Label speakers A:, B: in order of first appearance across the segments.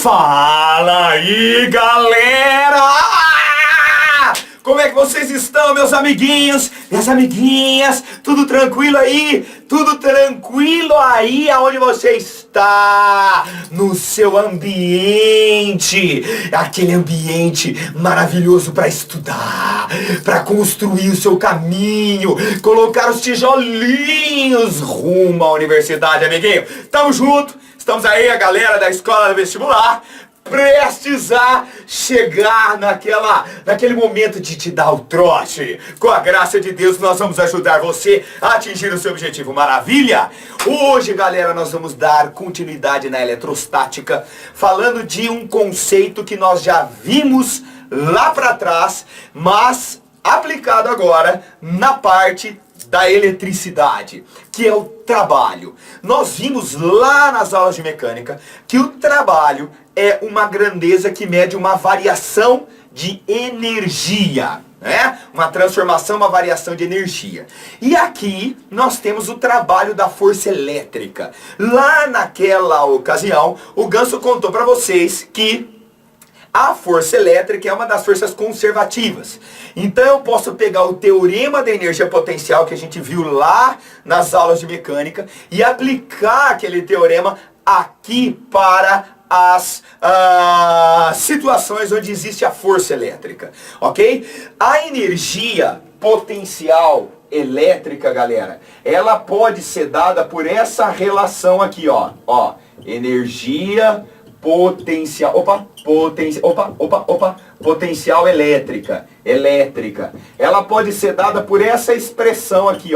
A: Fala aí, galera! Como é que vocês estão, meus amiguinhos, minhas amiguinhas? Tudo tranquilo aí? Tudo tranquilo aí aonde você está? No seu ambiente, aquele ambiente maravilhoso para estudar, para construir o seu caminho, colocar os tijolinhos rumo à universidade, amiguinho. Tamo junto, estamos aí, a galera da escola do vestibular, prestes a chegar naquele momento de te dar o trote. Com a graça de Deus, nós vamos ajudar você a atingir o seu objetivo. Maravilha? Hoje, galera, nós vamos dar continuidade na eletrostática, falando de um conceito que nós já vimos lá para trás, mas aplicado agora na parte da eletricidade, que é o trabalho. Nós vimos lá nas aulas de mecânica que o trabalho é uma grandeza que mede uma variação de energia, né? Uma transformação, uma variação de energia. E aqui nós temos o trabalho da força elétrica. Lá naquela ocasião, o Ganso contou para vocês que a força elétrica é uma das forças conservativas. Então eu posso pegar o teorema da energia potencial que a gente viu lá nas aulas de mecânica e aplicar aquele teorema aqui para as situações onde existe a força elétrica, ok? A energia potencial elétrica, galera, ela pode ser dada por essa relação aqui, ó, energia potencial, potencial elétrica. Ela pode ser dada por essa expressão aqui,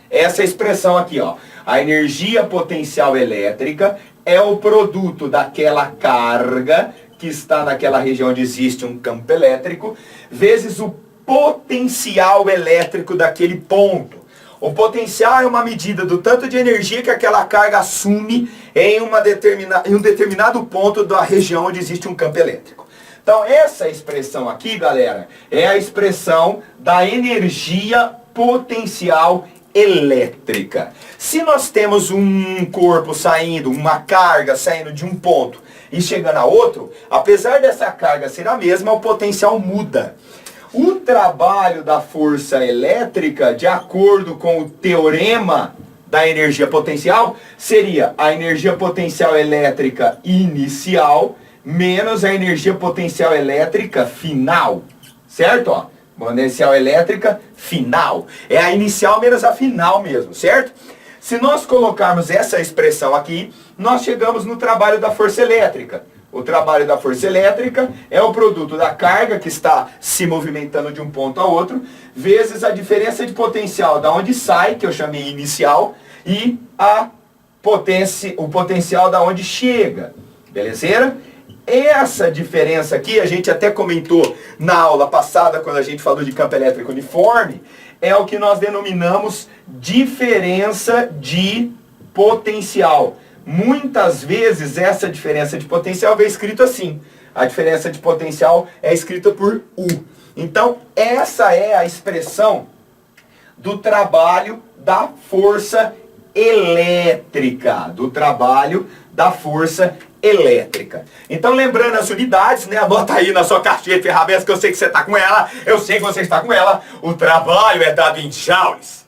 A: essa expressão aqui, a energia potencial elétrica é o produto daquela carga que está naquela região onde existe um campo elétrico, vezes o potencial elétrico daquele ponto. O potencial é uma medida do tanto de energia que aquela carga assume em um determinado ponto da região onde existe um campo elétrico. Então essa expressão aqui, galera, é a expressão da energia potencial elétrica. Se nós temos um corpo saindo, uma carga saindo de um ponto e chegando a outro, apesar dessa carga ser a mesma, o potencial muda. O trabalho da força elétrica, de acordo com o teorema da energia potencial, seria a energia potencial elétrica inicial menos a energia potencial elétrica final. Certo? Potencial elétrica final. É a inicial menos a final mesmo, certo? Se nós colocarmos essa expressão aqui, nós chegamos no trabalho da força elétrica. O trabalho da força elétrica é o produto da carga que está se movimentando de um ponto a outro, vezes a diferença de potencial da onde sai, que eu chamei inicial, e o potencial da onde chega. Beleza? Essa diferença aqui, a gente até comentou na aula passada, quando a gente falou de campo elétrico uniforme, é o que nós denominamos diferença de potencial. Muitas vezes essa diferença de potencial vem escrito assim. A diferença de potencial é escrita por U. Então, essa é a expressão do trabalho da força elétrica. Elétrica. Então, lembrando as unidades, né? Anota aí na sua caixinha de ferramentas, que eu sei que você está com ela, eu sei que você está com ela. O trabalho é dado em joules.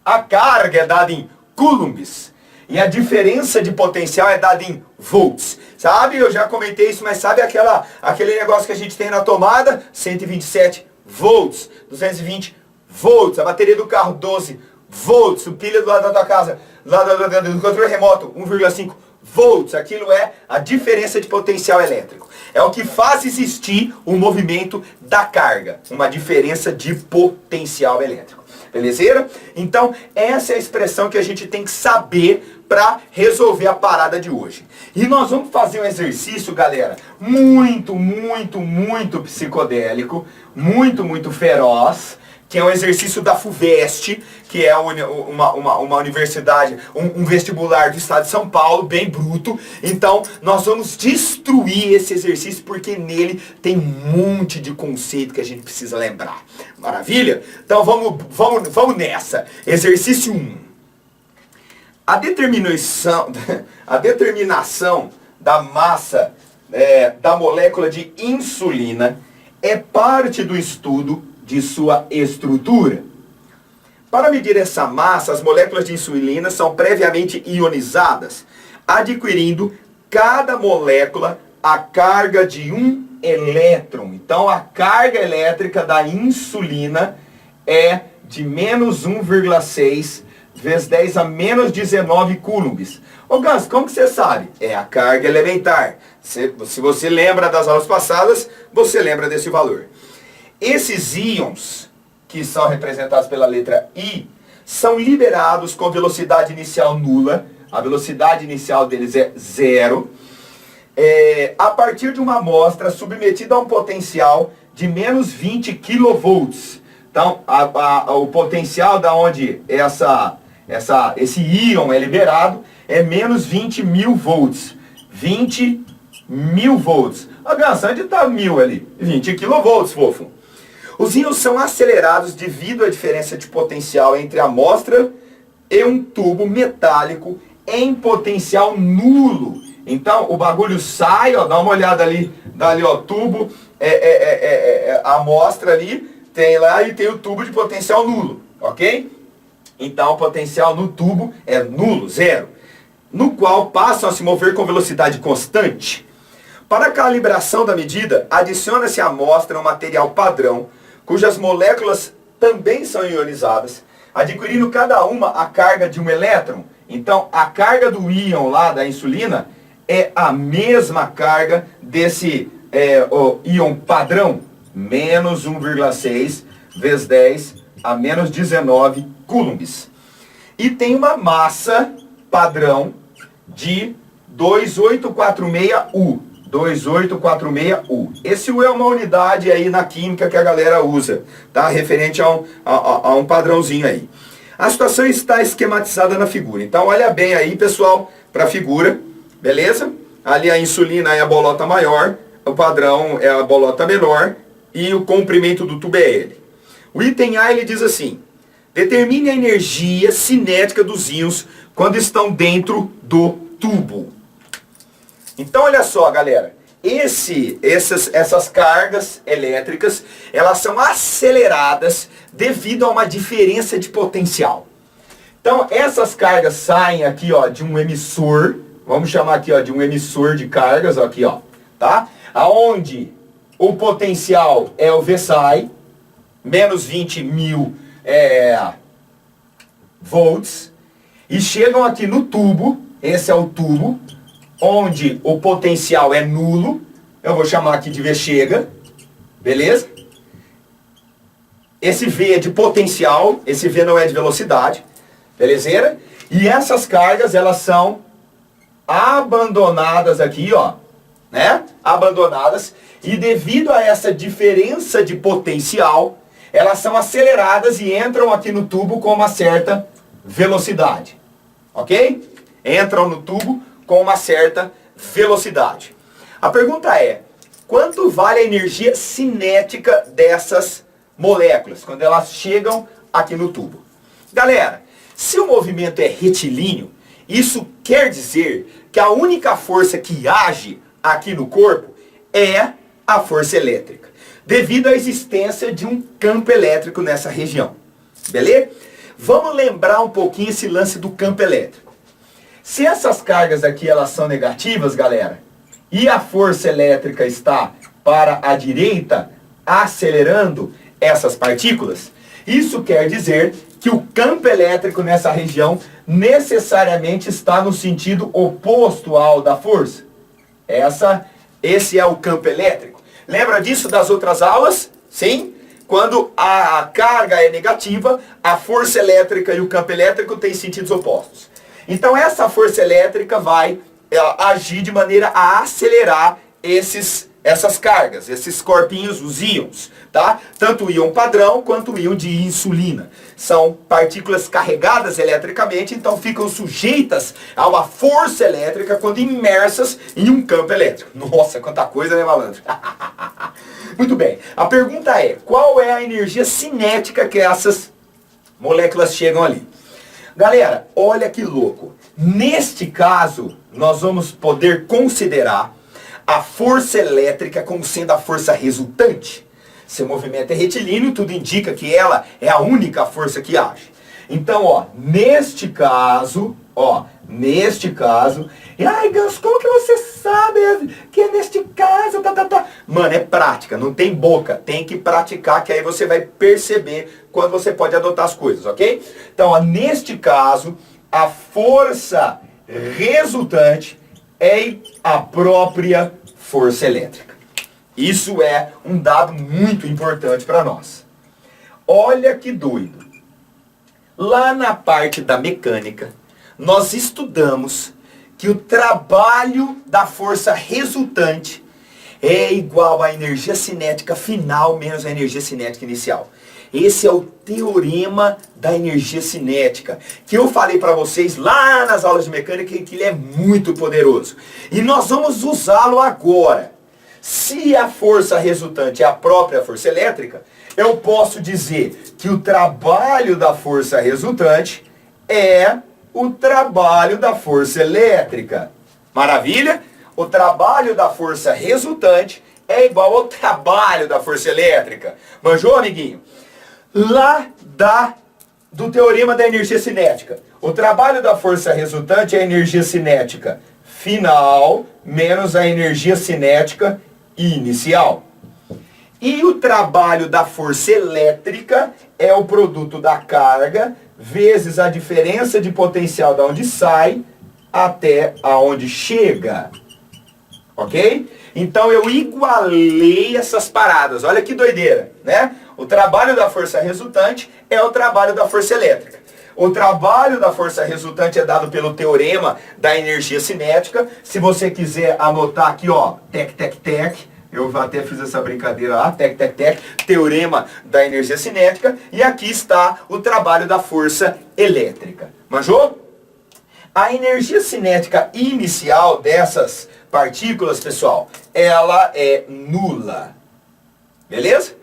A: A carga é dada em coulombs. E a diferença de potencial é dada em volts. Sabe, eu já comentei isso, mas sabe aquele negócio que a gente tem na tomada? 127 volts, 220 volts, a bateria do carro 12 volts, o pilha do lado da tua casa, lá do controle remoto 1,5 volts. Aquilo é a diferença de potencial elétrico. É o que faz existir o movimento da carga, uma diferença de potencial elétrico. Beleza? Então, essa é a expressão que a gente tem que saber para resolver a parada de hoje. E nós vamos fazer um exercício, galera, muito psicodélico, muito feroz, que é um exercício da FUVEST, que é uma universidade, um vestibular do estado de São Paulo, bem bruto. Então, nós vamos destruir esse exercício, porque nele tem um monte de conceito que a gente precisa lembrar. Maravilha? Então, vamos nessa. Exercício 1. A determinação da massa da molécula de insulina é parte do estudo de sua estrutura. Para medir essa massa, as moléculas de insulina são previamente ionizadas, adquirindo cada molécula a carga de um elétron. Então, a carga elétrica da insulina é de menos 1,6 vezes 10 a menos 19 coulombs. Ô Gans, como que você sabe? É a carga elementar. Se você lembra das aulas passadas, você lembra desse valor. Esses íons, que são representados pela letra I, são liberados com velocidade inicial nula. A velocidade inicial deles é zero. A partir de uma amostra submetida a um potencial de menos 20 kV. Então, o potencial da onde esse íon é liberado é menos 20 mil volts. 20 mil volts. A Gans, onde está 1000 ali? 20 kV, fofo. Os íons são acelerados devido à diferença de potencial entre a amostra e um tubo metálico em potencial nulo. Então, o bagulho sai, ó, dá uma olhada ali, ó, tubo, a amostra ali, tem lá e tem o tubo de potencial nulo, ok? Então, o potencial no tubo é nulo, zero, no qual passam a se mover com velocidade constante. Para a calibração da medida, adiciona-se à amostra um material padrão, cujas moléculas também são ionizadas, adquirindo cada uma a carga de um elétron. Então, a carga do íon lá da insulina é a mesma carga desse o íon padrão, menos 1,6 vezes 10 a menos 19 coulombs. E tem uma massa padrão de 2846U. 2846U. Esse U é uma unidade aí na química que a galera usa, tá? Referente a um padrãozinho aí. A situação está esquematizada na figura. Então, olha bem aí, pessoal, para a figura, beleza? Ali a insulina é a bolota maior, o padrão é a bolota menor e o comprimento do tubo é L. O item A, ele diz assim: determine a energia cinética dos íons quando estão dentro do tubo. Então, olha só, galera, essas cargas elétricas, elas são aceleradas devido a uma diferença de potencial. Então, essas cargas saem aqui, ó, de um emissor, vamos chamar aqui, ó, de um emissor de cargas, ó, aqui, ó, tá? Aonde o potencial é o Vsi, menos 20 mil volts, e chegam aqui no tubo, esse é o tubo, onde o potencial é nulo, eu vou chamar aqui de V chega, beleza? Esse V é de potencial, esse V não é de velocidade, belezeira? E essas cargas, elas são abandonadas aqui, ó, né? Abandonadas, e devido a essa diferença de potencial, elas são aceleradas e entram aqui no tubo com uma certa velocidade, ok? Entram no tubo com uma certa velocidade. A pergunta é: quanto vale a energia cinética dessas moléculas quando elas chegam aqui no tubo? Galera, se o movimento é retilíneo, isso quer dizer que a única força que age aqui no corpo é a força elétrica, devido à existência de um campo elétrico nessa região. Beleza? Vamos lembrar um pouquinho esse lance do campo elétrico. Se essas cargas aqui elas são negativas, galera, e a força elétrica está para a direita, acelerando essas partículas, isso quer dizer que o campo elétrico nessa região necessariamente está no sentido oposto ao da força. Esse é o campo elétrico. Lembra disso das outras aulas? Sim? Quando a carga é negativa, a força elétrica e o campo elétrico têm sentidos opostos. Então essa força elétrica vai agir de maneira a acelerar essas cargas, esses corpinhos, os íons, tá? Tanto o íon padrão quanto o íon de insulina. São partículas carregadas eletricamente, então ficam sujeitas a uma força elétrica quando imersas em um campo elétrico. Nossa, quanta coisa, né, malandro? Muito bem. A pergunta é: qual é a energia cinética que essas moléculas chegam ali? Galera, olha que louco. Neste caso, nós vamos poder considerar a força elétrica como sendo a força resultante. Seu movimento é retilíneo, tudo indica que ela é a única força que age. Então, ó, neste caso, ai, Ganso, como que você sabe que é neste caso, Mano, é prática, não tem boca, tem que praticar, que aí você vai perceber quando você pode adotar as coisas, ok? Então, ó, neste caso, a força resultante é a própria força elétrica. Isso é um dado muito importante para nós. Olha que doido. Lá na parte da mecânica, nós estudamos que o trabalho da força resultante é igual à energia cinética final menos a energia cinética inicial. Esse é o teorema da energia cinética, que eu falei para vocês lá nas aulas de mecânica que ele é muito poderoso. E nós vamos usá-lo agora. Se a força resultante é a própria força elétrica, eu posso dizer que o trabalho da força resultante é o trabalho da força elétrica. Maravilha? O trabalho da força resultante é igual ao trabalho da força elétrica. Manjou, amiguinho? Lá do teorema da energia cinética. O trabalho da força resultante é a energia cinética final menos a energia cinética inicial. E o trabalho da força elétrica é o produto da carga vezes a diferença de potencial da onde sai até aonde chega. Ok? Então eu igualei essas paradas. Olha que doideira, né? O trabalho da força resultante é o trabalho da força elétrica. O trabalho da força resultante é dado pelo teorema da energia cinética. Se você quiser anotar aqui, ó, eu até fiz essa brincadeira lá, teorema da energia cinética. E aqui está o trabalho da força elétrica. Manjou? A energia cinética inicial dessas partículas, pessoal, ela é nula. Beleza?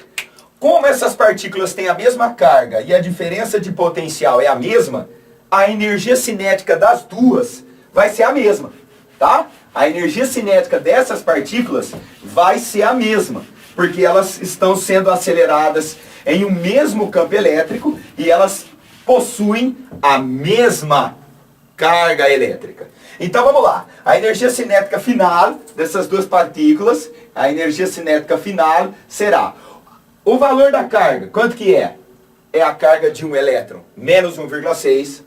A: Como essas partículas têm a mesma carga e a diferença de potencial é a mesma, a energia cinética das duas vai ser a mesma, tá? A energia cinética dessas partículas vai ser a mesma, porque elas estão sendo aceleradas em um mesmo campo elétrico e elas possuem a mesma carga elétrica. Então vamos lá, a energia cinética final dessas duas partículas, a energia cinética final será o valor da carga. Quanto que é? É a carga de um elétron, menos 1,6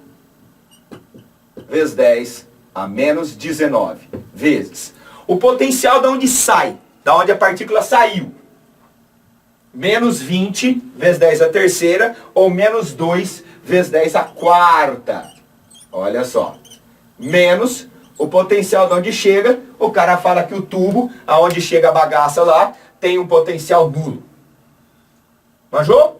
A: vezes 10 a menos 19 vezes o potencial da onde sai, da onde a partícula saiu, menos 20 vezes 10 a terceira, ou menos 2 vezes 10 a quarta. Olha só, menos o potencial de onde chega. O cara fala que o tubo, aonde chega a bagaça lá, tem um potencial nulo. Manjou?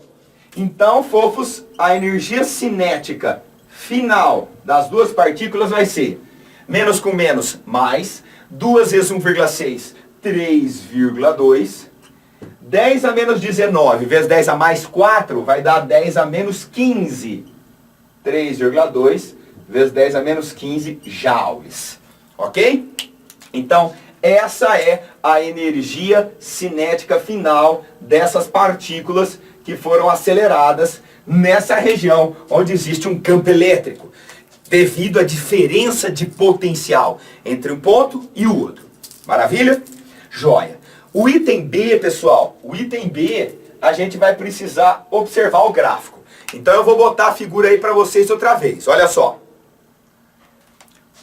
A: Então, fofos, a energia cinética final das duas partículas vai ser menos com menos, mais, 2 vezes 1,6, 3,2, 10 a menos 19 vezes 10 a mais 4 vai dar 10 a menos 15, 3,2 vezes 10 a menos 15 joules. Ok? Então, essa é a energia cinética final dessas partículas que foram aceleradas nessa região onde existe um campo elétrico, devido à diferença de potencial entre um ponto e o outro. Maravilha? Joia. O item B, pessoal, o item B, a gente vai precisar observar o gráfico. Então eu vou botar a figura aí para vocês outra vez. Olha só.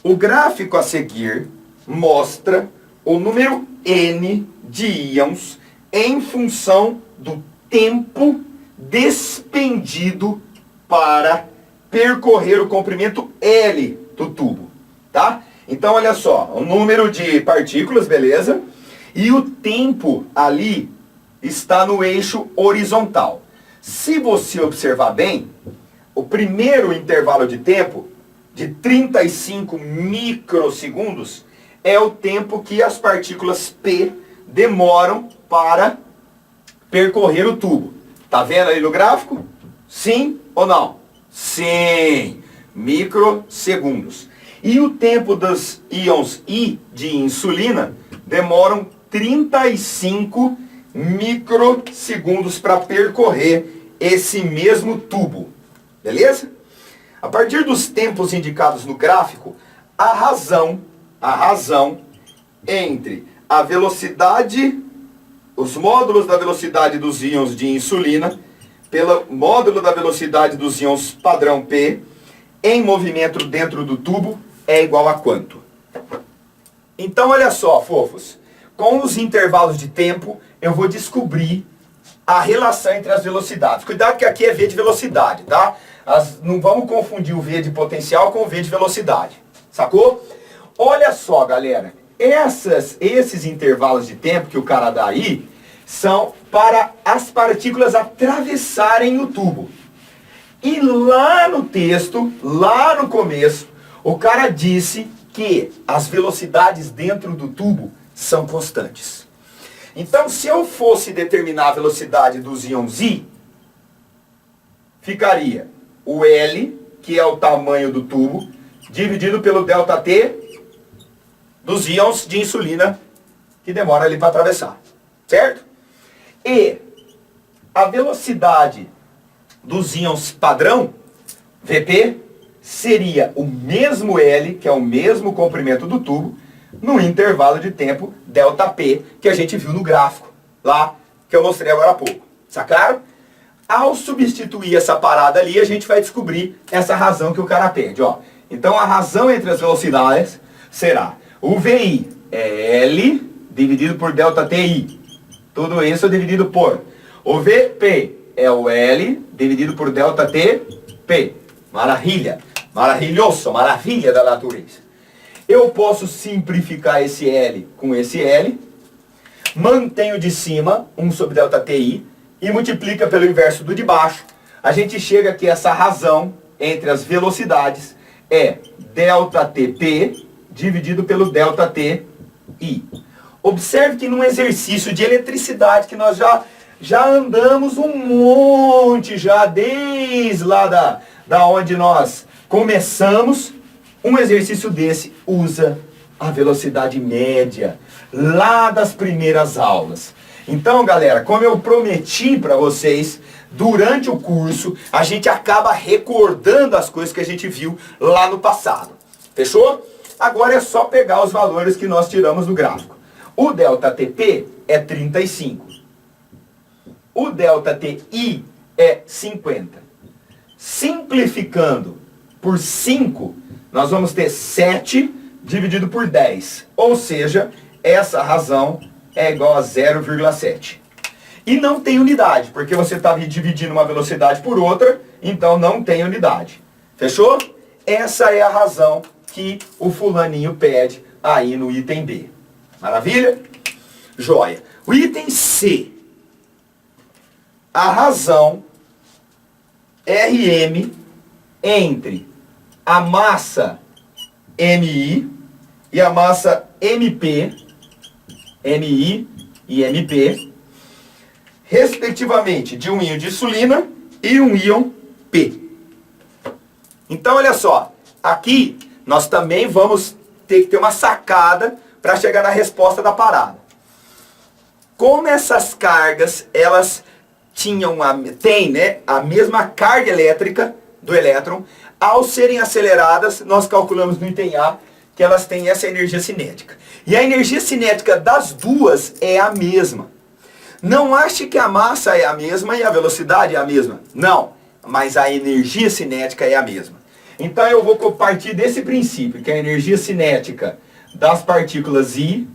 A: O gráfico a seguir mostra o número N de íons em função do tempo despendido para percorrer o comprimento L do tubo, tá? Então, olha só, o número de partículas, beleza? E o tempo ali está no eixo horizontal. Se você observar bem, o primeiro intervalo de tempo, de 35 microsegundos, é o tempo que as partículas P demoram para percorrer o tubo. Tá vendo aí no gráfico? Sim ou não? Sim, microsegundos. E o tempo dos íons I de insulina demoram 35 microsegundos para percorrer esse mesmo tubo. Beleza? A partir dos tempos indicados no gráfico, a razão entre a velocidade, os módulos da velocidade dos íons de insulina, pelo módulo da velocidade dos íons padrão P, em movimento dentro do tubo, é igual a quanto? Então, olha só, fofos. Com os intervalos de tempo, eu vou descobrir a relação entre as velocidades. Cuidado que aqui é V de velocidade, tá? Não vamos confundir o V de potencial com o V de velocidade. Sacou? Olha só, galera. Esses intervalos de tempo que o cara dá aí são para as partículas atravessarem o tubo. E lá no texto, lá no começo, o cara disse que as velocidades dentro do tubo são constantes. Então, se eu fosse determinar a velocidade dos íons I, ficaria o L, que é o tamanho do tubo, dividido pelo ΔT dos íons de insulina que demora ali para atravessar. Certo? E a velocidade dos íons padrão, Vp, seria o mesmo L, que é o mesmo comprimento do tubo, no intervalo de tempo ΔP, que a gente viu no gráfico, lá, que eu mostrei agora há pouco. Sacaram? Ao substituir essa parada ali, a gente vai descobrir essa razão que o cara pede, ó. Então, a razão entre as velocidades será o VI é L dividido por ΔTI. Tudo isso dividido por o VP é o L dividido por ΔTP. Maravilha, maravilhoso, maravilha da natureza. Eu posso simplificar esse L com esse L, mantenho de cima 1 sobre ΔTI e multiplica pelo inverso do de baixo. A gente chega que essa razão entre as velocidades é ΔTP dividido pelo ΔTI. Observe que num exercício de eletricidade que nós já andamos um monte, já desde lá da onde nós começamos, um exercício desse usa a velocidade média, lá das primeiras aulas. Então, galera, como eu prometi para vocês, durante o curso, a gente acaba recordando as coisas que a gente viu lá no passado. Fechou? Agora é só pegar os valores que nós tiramos do gráfico. O ΔTP é 35. O ΔTI é 50. Simplificando por 5, nós vamos ter 7 dividido por 10. Ou seja, essa razão é igual a 0,7. E não tem unidade, porque você está dividindo uma velocidade por outra, então não tem unidade. Fechou? Essa é a razão que o fulaninho pede aí no item B. Maravilha? Joia. O item C. A razão RM entre a massa MI e a massa MP, MI e MP, respectivamente de um íon de insulina e um íon P. Então, olha só, aqui nós também vamos ter que ter uma sacada para chegar na resposta da parada. Como essas cargas, elas têm a mesma carga elétrica do elétron, ao serem aceleradas, nós calculamos no item A que elas têm essa energia cinética. E a energia cinética das duas é a mesma. Não ache que a massa é a mesma e a velocidade é a mesma. Não, mas a energia cinética é a mesma. Então eu vou partir desse princípio, que a energia cinética das partículas I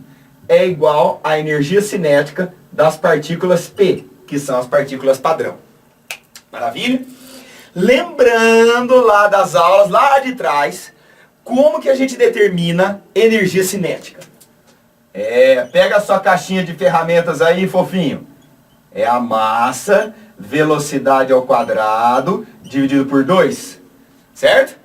A: é igual à energia cinética das partículas P, que são as partículas padrão. Maravilha? Lembrando lá das aulas, lá de trás, como que a gente determina energia cinética. Pega a sua caixinha de ferramentas aí, fofinho. É a massa, velocidade ao quadrado, dividido por 2. Certo?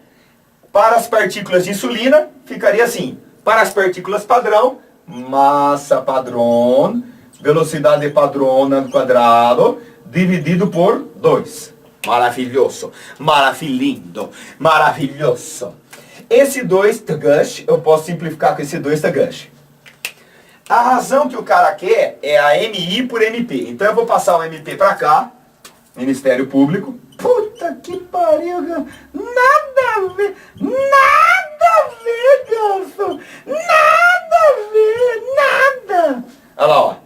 A: Para as partículas de insulina, ficaria assim. Para as partículas padrão, massa padrão, velocidade padrão ao quadrado, dividido por 2. Maravilhoso, maravilhindo, maravilhoso. Esse 2 tgush, eu posso simplificar com esse 2 tgush. A razão que o cara quer é a MI por MP. Então eu vou passar o MP pra cá, Ministério Público. Puta que pariu, nada a ver, Ganso, nada a ver, nada. Olha lá, ó.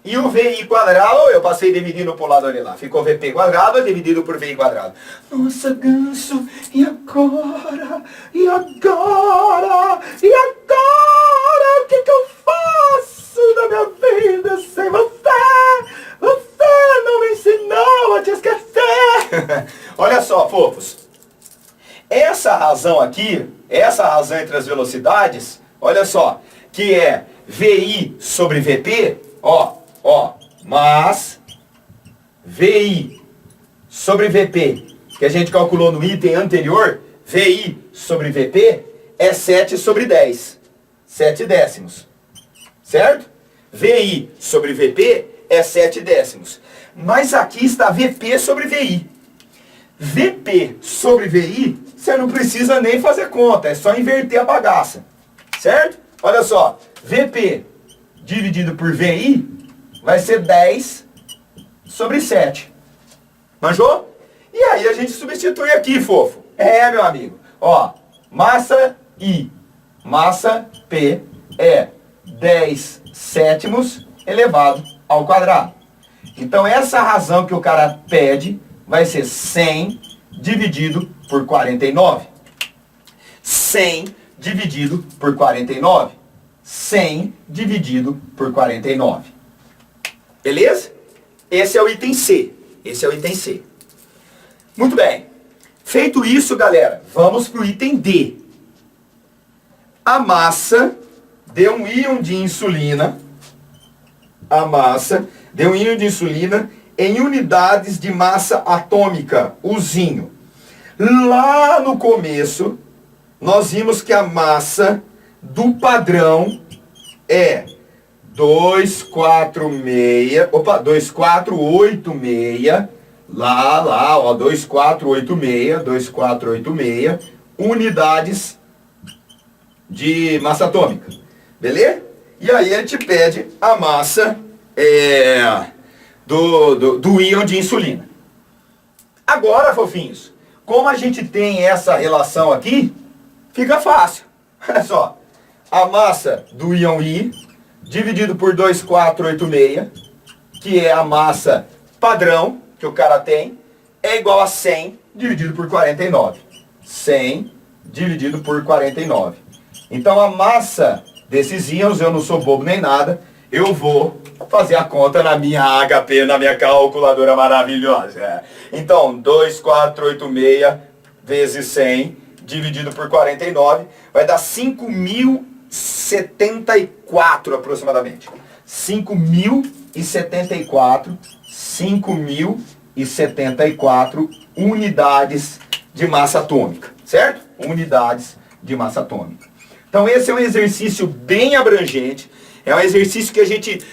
A: E o VI quadrado, eu passei dividindo pro lado ali lá. Ficou VP quadrado dividido por VI quadrado. Nossa, Ganso, e agora? E agora? E agora? O que eu faço da minha vida sem você? Você não me ensinou a te esquecer. Olha só, fofos. Essa razão aqui, essa razão entre as velocidades, olha só, que é VI sobre VP, ó, mas VI sobre VP, que a gente calculou no item anterior, VI sobre VP é 7 sobre 10, 7 décimos, certo? VI sobre VP é 7 décimos, mas aqui está VP sobre VI. VP sobre VI, você não precisa nem fazer conta, é só inverter a bagaça, certo? Olha só, VP dividido por VI vai ser 10 sobre 7. Manjou? E aí a gente substitui aqui, fofo. É, meu amigo. Ó, massa I, massa P é 10 sétimos elevado ao quadrado. Então essa razão que o cara pede vai ser 100 dividido por 49. 100 dividido por 49. 100 dividido por 49. Beleza? Esse é o item C. Esse é o item C. Muito bem. Feito isso, galera, vamos para o item D. A massa de um íon de insulina. A massa de um íon de insulina em unidades de massa atômica, usinho. Lá no começo, nós vimos que a massa do padrão é 2486, lá, ó, 2486 unidades de massa atômica, beleza? E aí ele te pede a massa do íon de insulina. Agora, fofinhos, como a gente tem essa relação aqui, fica fácil. Olha só, a massa do íon I dividido por 2486, que é a massa padrão que o cara tem, é igual a 100 dividido por 49. 100 dividido por 49. Então a massa desses íons, eu não sou bobo nem nada, eu vou fazer a conta na minha HP, na minha calculadora maravilhosa. Então, 2486 vezes 100 dividido por 49 vai dar 5.074 aproximadamente. 5.074 unidades de massa atômica, certo? Unidades de massa atômica. Então esse é um exercício bem abrangente. É um exercício que a gente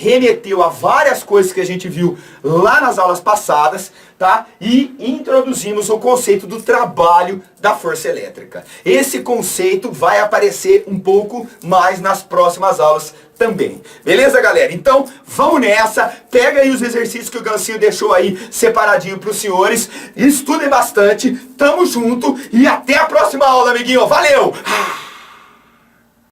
A: remeteu a várias coisas que a gente viu lá nas aulas passadas, tá? E introduzimos o conceito do trabalho da força elétrica. Esse conceito vai aparecer um pouco mais nas próximas aulas também. Beleza, galera? Então, vamos nessa. Pega aí os exercícios que o Gansinho deixou aí separadinho para os senhores. Estudem bastante. Tamo junto e até a próxima aula, amiguinho. Valeu!